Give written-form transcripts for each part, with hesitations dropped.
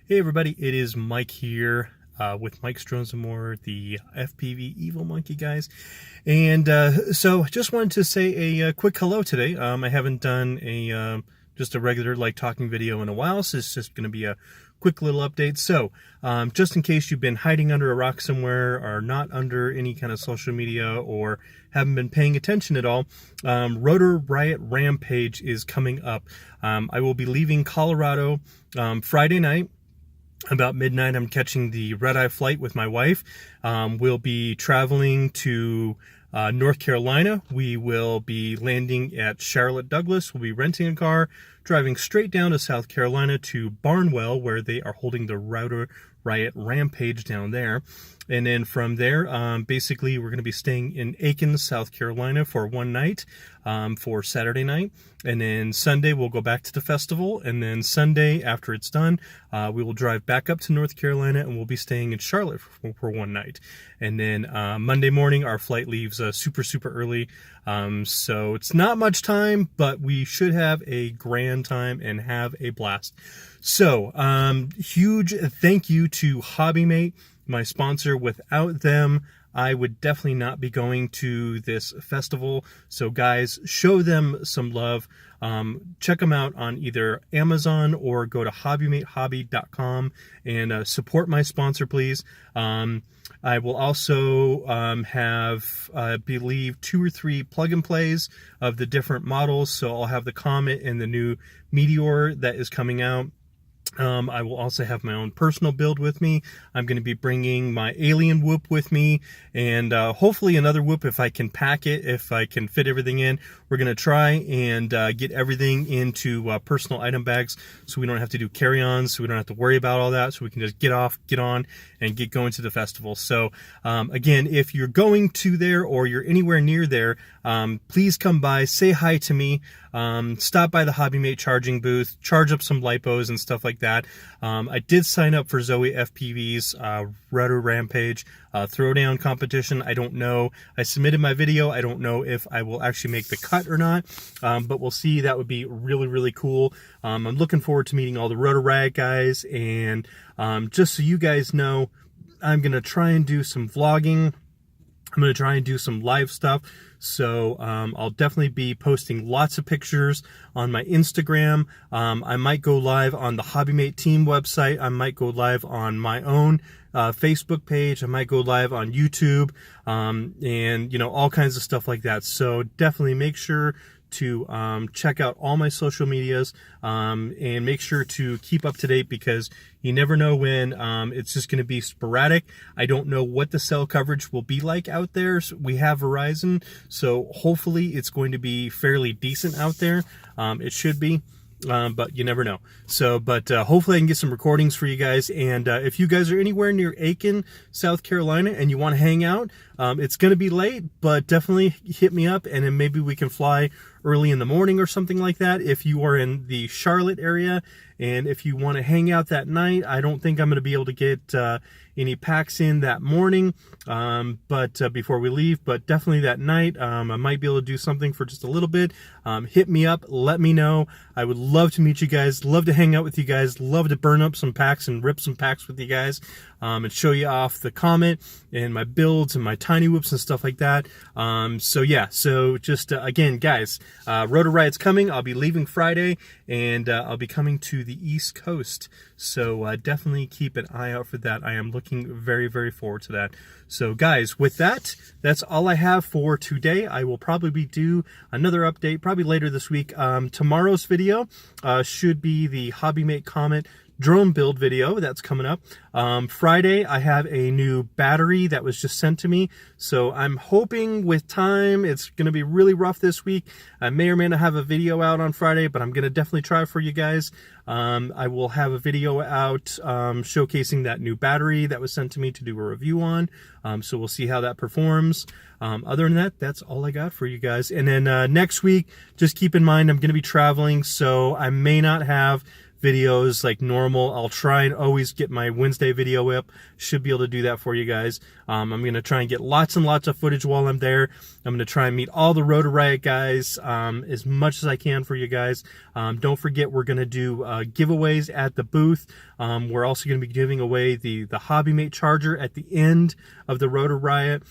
Hey everybody, it is Mike here with Mike's Drones and More, the FPV Evil Monkey guys. And so just wanted to say a quick hello today. I haven't done just a regular talking video in a while, so it's just going to be a quick little update. So just in case you've been hiding under a rock somewhere or not under any kind of social media or haven't been paying attention at all, Rotor Riot Rampage is coming up. I will be leaving Colorado Friday night. About midnight, I'm catching the red-eye flight with my wife. We'll be traveling to North Carolina. We will be landing at Charlotte Douglas. We'll be renting a car, driving straight down to South Carolina to Barnwell, where they are holding the Rotor Riot Rampage down there. And then from there, basically, we're going to be staying in Aiken, South Carolina for one night for Saturday night. And then Sunday, we'll go back to the festival. And then Sunday, after it's done, we will drive back up to North Carolina and we'll be staying in Charlotte for one night. And then Monday morning, our flight leaves super early. So it's not much time, but we should have a grand time and have a blast. So huge thank you to HobbyMate, my sponsor. Without them, I would definitely not be going to this festival. So guys, show them some love. Check them out on either Amazon or go to hobbymatehobby.com and support my sponsor, please. I will also have, I believe, 2 or 3 plug and plays of the different models. So I'll have the Comet and the new Meteor that is coming out. I will also have my own personal build with me. I'm going to be bringing my alien whoop with me, and hopefully another whoop if I can pack it, if I can fit everything in. We're going to try and get everything into personal item bags so we don't have to do carry-ons, so we don't have to worry about all that, so we can just get on, and get going to the festival. So again, if you're going to there or you're anywhere near there, please come by, say hi to me. Stop by the HobbyMate charging booth, charge up some lipos and stuff like that. I did sign up for Zoe FPV's Rotor Rampage throwdown competition. I don't know. I submitted my video. I don't know if I will actually make the cut or not, but we'll see. That would be really cool. I'm looking forward to meeting all the Rotor Riot guys, and just so you guys know, I'm going to try and do some vlogging. I'm going to try and do some live stuff. So I'll definitely be posting lots of pictures on my Instagram. I might go live on the HobbyMate team website. I might go live on my own Facebook page. I might go live on YouTube, and, you know, all kinds of stuff like that. So definitely make sure to check out all my social medias, and make sure to keep up to date, because you never know when it's just going to be sporadic. I don't know what the cell coverage will be like out there. So we have Verizon, so hopefully it's going to be fairly decent out there. It should be. But you never know. So, but hopefully I can get some recordings for you guys. And if you guys are anywhere near Aiken, South Carolina, and you want to hang out, it's going to be late, but definitely hit me up, and then maybe we can fly early in the morning or something like that. If you are in the Charlotte area, and if you want to hang out that night, I don't think I'm going to be able to get any packs in that morning, but before we leave, but definitely that night, I might be able to do something for just a little bit. Hit me up, let me know. I would love to meet you guys, love to hang out with you guys, love to burn up some packs and rip some packs with you guys, and show you off the Comet and my builds and my tiny whoops and stuff like that. So yeah, so just again, guys, Rotor Riot's coming. I'll be leaving Friday, and I'll be coming to the East Coast. So definitely keep an eye out for that. I am looking very forward to that. So guys, with that, that's all I have for today. I will probably do another update probably later this week. Tomorrow's video should be the HobbyMate Comet drone build video that's coming up. Friday, I have a new battery that was just sent to me, so I'm hoping with time. It's going to be really rough this week. I may or may not have a video out on Friday, but I'm going to definitely try for you guys. I will have a video out showcasing that new battery that was sent to me to do a review on, so we'll see how that performs. Other than that, that's all I got for you guys. And then next week, just keep in mind I'm going to be traveling, so I may not have videos like normal. I'll try and always get my Wednesday video up. Should be able to do that for you guys. I'm going to try and get lots and lots of footage while I'm there. I'm going to try and meet all the Rotor Riot guys as much as I can for you guys. Don't forget, we're going to do giveaways at the booth. We're also going to be giving away the HobbyMate charger at the end of the Rotor Riot.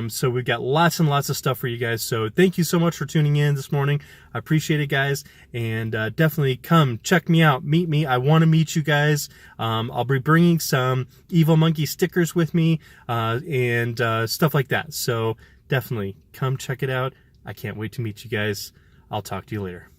So we've got lots and lots of stuff for you guys. So thank you so much for tuning in this morning. I appreciate it, guys. And definitely come check me out. Meet me. I want to meet you guys. I'll be bringing some Evil Monkey stickers with me and stuff like that. So definitely come check it out. I can't wait to meet you guys. I'll talk to you later.